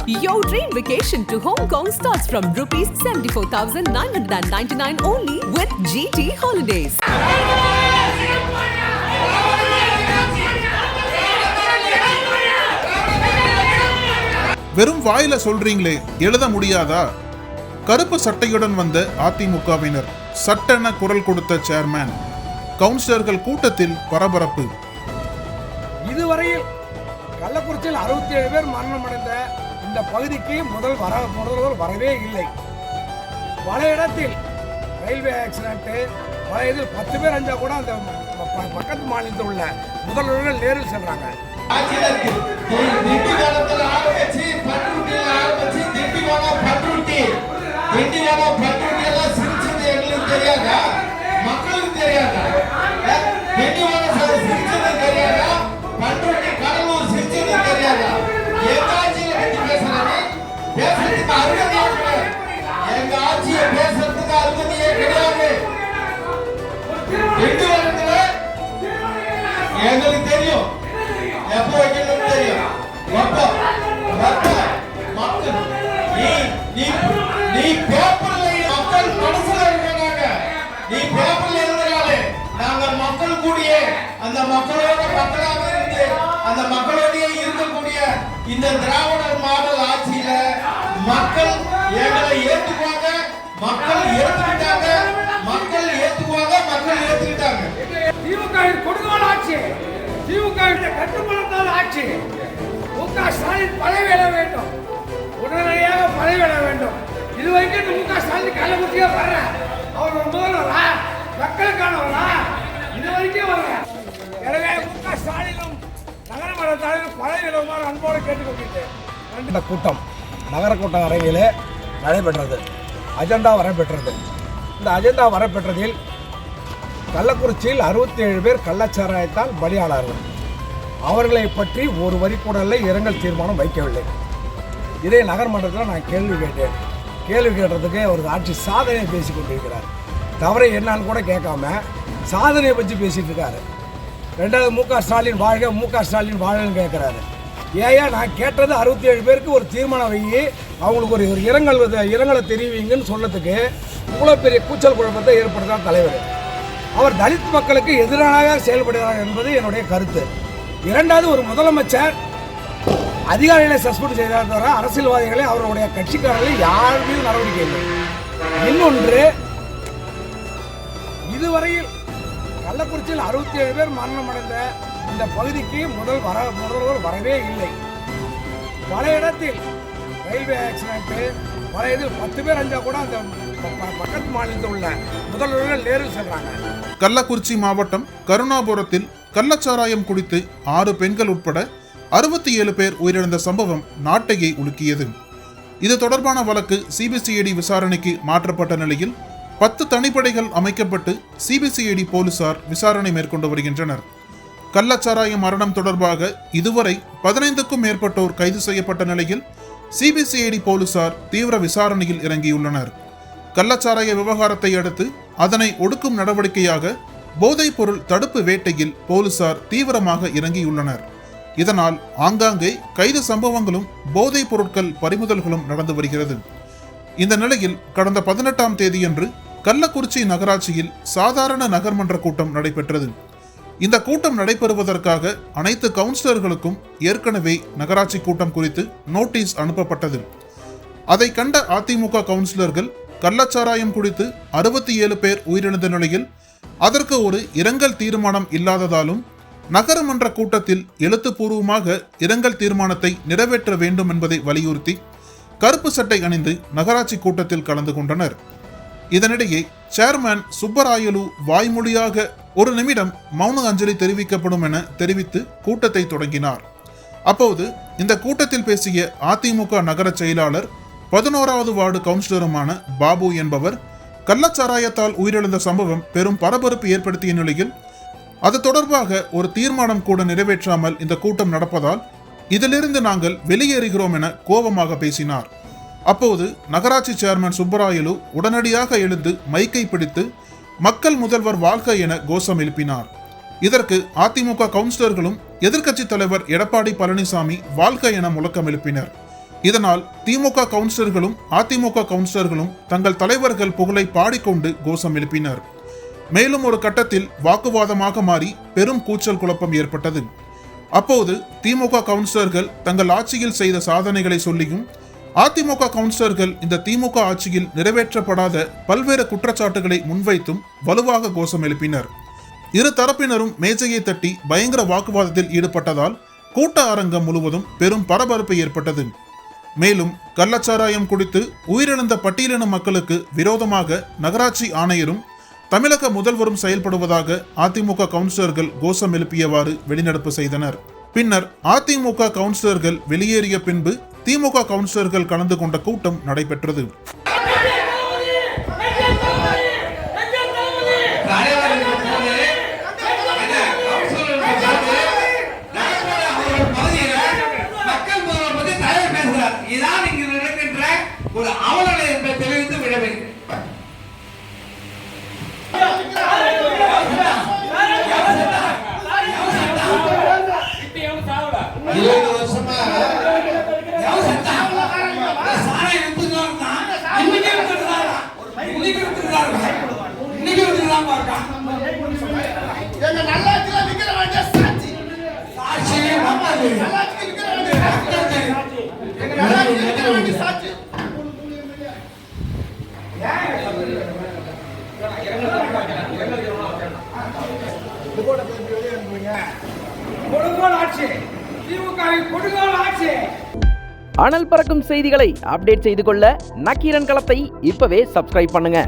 Your dream vacation to Hong Kong starts from rupees 74,999 only with GT Holidays. வெறும் வாயில சொல்றீங்களே, எழுத முடியாதா? கருப்பு சட்டையுடன் வந்த அதிமுகவினர் சட்டென குரல் கொடுத்த சேர்மேன். கவுன்சிலர்கள் கூட்டத்தில் பரபரப்பு. இதுவரையில் கள்ளக்குறிச்சியில் 67 பேர் மரணமடைந்த இந்த பகுதிக்கு முதல்வர் வரவே இல்லை. பல இடத்தில் ரயில்வே ஆக்சிடென்ட், பல இதில் 10 பேர் அஞ்சா கூட அந்த பக்கத்து மாநிலத்தில் உள்ள முதல்வர்கள் நேரில் சென்றாங்க. எங்களுக்கு தெரியும் எப்போ வைக்கணும் தெரியும். நீ பேப்பர்ல மக்கள் மனசுல இருக்காங்க. நீ பேப்பர்ல இருந்தாலே நாங்க மக்கள் கூடிய அந்த மக்களோட மக்களாக இருந்து அந்த மக்களோடய இருக்கக்கூடிய இந்த திராவிடர் மாடல் ஆட்சியில மக்கள் எங்களை ஏத்துக்குவாங்க. மக்கள் ஏத்துக்கிட்டாங்க. திமுக கொடுங்கோல் ஆட்சி, திமுக கட்டுப்படுத்தாத ஆட்சி. முக ஸ்டாலின் பதவியிட வேண்டும், உடனடியாக பதவியிட வேண்டும். இதுவரைக்கும் முக ஸ்டாலின் கள்ளக்குறிச்சியே வர்ற அவர் முதல்வரா, மக்களுக்கானவரா, இதுவரைக்கும் வர்ற. எனவே முக ஸ்டாலினும் நகரமன்ற தலைவரும் பதவியிடுமாறு அன்போடு கேட்டுக்கொள்கிறேன். இந்த கூட்டம் நகர கூட்டம் அரங்கிலே நடைபெற்றது. அஜெண்டா வரப்பெற்றது. இந்த அஜெண்டா வரப்பெற்றதில் கள்ளக்குறிச்சியில் 67 பேர் கள்ளச்சாராயத்தால் பலியானார்கள். அவர்களை பற்றி ஒரு வரி கூட இரங்கல் தீர்மானம் வைக்கவில்லை. இதே நகர்மன்றத்தில் நான் கேள்வி கேட்டேன். கேள்வி கேட்டதுக்கு அவருக்கு ஆட்சி சாதனையை பேசி கொண்டிருக்கிறார். தவறை என்னான்னு கூட கேட்காம சாதனையை பற்றி பேசிட்டு இருக்காரு. ரெண்டாவது முக ஸ்டாலின் வாழ்க, முக ஸ்டாலின் வாழ்கன்னு கேட்குறாரு. ஏயா நான் கேட்டது 67 பேருக்கு ஒரு தீர்மானம் வையி, அவங்களுக்கு ஒரு இரங்கலை தெரிவிங்கன்னு சொன்னதுக்கு இவ்வளோ பெரிய கூச்சல் குழப்பத்தை ஏற்படுத்தார் தலைவர். அவர் தலித் மக்களுக்கு எதிராக செயல்படுகிறார் என்பது என்னுடைய கருத்து. இரண்டாவது, ஒரு முதலமைச்சர் அதிகாரிகளை சஸ்பெண்ட் செய்தார் தவிர அரசியல்வாதிகளை அவருடைய கட்சிக்காரர்களை யார் மீது நடவடிக்கை இல்லை. இன்னொன்று, இதுவரையில் கள்ளக்குறிச்சியில் 67 பேர் மரணமடைந்த இந்த பகுதிக்கு முதல்வர் வரவே இல்லை. பல இடத்தில் ரயில்வே ஆக்சிடென்ட், பல இதில் 10 பேர் அஞ்சா கூட அந்த பக்கத்து மாநிலத்தில் உள்ள முதல்வர்கள் நேரில் சென்றாங்க. கள்ளக்குறிச்சி மாவட்டம் கருணாபுரத்தில் கள்ளச்சாராயம் குடித்து 6 பெண்கள் உட்பட 67 பேர் உயிரிழந்த சம்பவம் நாட்டையே உலுக்கியது. இது தொடர்பான வழக்கு சிபிசிஐடி விசாரணைக்கு மாற்றப்பட்ட நிலையில் 10 தனிப்படைகள் அமைக்கப்பட்டு சிபிசிஐடி போலீசார் விசாரணை மேற்கொண்டு வருகின்றனர். கள்ளச்சாராய மரணம் தொடர்பாக இதுவரை 15க்கும் மேற்பட்டோர் கைது செய்யப்பட்ட நிலையில் சிபிசிஐடி போலீசார் தீவிர விசாரணையில் இறங்கியுள்ளனர். கள்ளச்சாராய விவகாரத்தை அடுத்து அதனை ஒடுக்கும் நடவடிக்கையாக போதைப் பொருள் தடுப்பு வேட்டையில் போலீசார் தீவிரமாக இறங்கியுள்ளனர். இதனால் ஆங்காங்கே கைது சம்பவங்களும் போதைப் பொருட்கள் பறிமுதல்களும் நடந்து வருகிறது. இந்த நிலையில் கடந்த 18ஆம் தேதியன்று கள்ளக்குறிச்சி நகராட்சியில் சாதாரண நகர்மன்ற கூட்டம் நடைபெற்றது. இந்த கூட்டம் நடைபெறுவதற்காக அனைத்து கவுன்சிலர்களுக்கும் ஏற்கனவே நகராட்சி கூட்டம் குறித்து நோட்டீஸ் அனுப்பப்பட்டது. அதை கண்ட அதிமுக கவுன்சிலர்கள் கள்ளச்சாராயம் குடித்து 67 பேர் உயிரிழந்த நிலையில் அதற்கு ஒரு இரங்கல் தீர்மானம் இல்லாததாலும் நகரமன்ற கூட்டத்தில் எழுத்துப்பூர்வமாக இரங்கல் தீர்மானத்தை நிறைவேற்ற வேண்டும் என்பதை வலியுறுத்தி கருப்பு சட்டை அணிந்து நகராட்சி கூட்டத்தில் கலந்து கொண்டனர். இதனிடையே சேர்மேன் சுப்பராயலு வாய்மொழியாக 1 நிமிடம் மௌன அஞ்சலி தெரிவிக்கப்படும் என தெரிவித்து கூட்டத்தை தொடங்கினார். அப்போது இந்த கூட்டத்தில் பேசிய அதிமுக நகர செயலாளர் 11வது வார்டு கவுன்சிலருமான பாபு என்பவர் கள்ளச்சாராயத்தால் உயிரிழந்த சம்பவம் பெரும் பரபரப்பு ஏற்படுத்திய நிலையில் அது தொடர்பாக ஒரு தீர்மானம் கூட நிறைவேற்றாமல் இந்த கூட்டம் நடப்பதால் இதிலிருந்து நாங்கள் வெளியேறுகிறோம் என கோபமாக பேசினார். அப்போது நகராட்சி சேர்மன் சுப்பராயலு உடனடியாக எழுந்து மைக்கை பிடித்து மக்கள் முதல்வர் வாழ்க என கோஷம் எழுப்பினார். இதற்கு அதிமுக கவுன்சிலர்களும் எதிர்க்கட்சி தலைவர் எடப்பாடி பழனிசாமி வாழ்க என முழக்கம் எழுப்பினர். இதனால் திமுக கவுன்சிலர்களும் அதிமுக கவுன்சிலர்களும் தங்கள் தலைவர்கள் புகழை பாடிக்கொண்டு கோஷம் எழுப்பினர். மேலும் ஒரு கட்டத்தில் வாக்குவாதமாக மாறி பெரும் கூச்சல் குழப்பம் ஏற்பட்டது. அப்போது திமுக கவுன்சிலர்கள் தங்கள் ஆட்சியில் செய்த சாதனைகளை சொல்லியும் அதிமுக கவுன்சிலர்கள் இந்த திமுக ஆட்சியில் நிறைவேற்றப்படாத பல்வேறு குற்றச்சாட்டுகளை முன்வைத்தும் வலுவாக கோஷம் எழுப்பினர். இரு தரப்பினரும் மேஜையை தட்டி பயங்கர வாக்குவாதத்தில் ஈடுபட்டதால் கூட்ட அரங்கம் முழுவதும் பெரும் பரபரப்பு ஏற்பட்டது. மேலும் கள்ளச்சாராயம் குடித்து உயிரிழந்த பட்டியலின மக்களுக்கு விரோதமாக நகராட்சி ஆணையரும் தமிழக முதல்வரும் செயல்படுவதாக அதிமுக கவுன்சிலர்கள் கோஷம் எழுப்பியவாறு வெளிநடப்பு செய்தனர். பின்னர் அதிமுக கவுன்சிலர்கள் வெளியேறிய பின்பு திமுக கவுன்சிலர்கள் கலந்து கொண்ட கூட்டம் நடைபெற்றது. ஒரு அவலனை என்பதை தெரிவித்து விடவேன். அனல் பறக்கும் செய்திகளை அப்டேட் செய்து கொள்ள நக்கீரன் களத்தை இப்பவே சப்ஸ்கிரைப் பண்ணுங்க.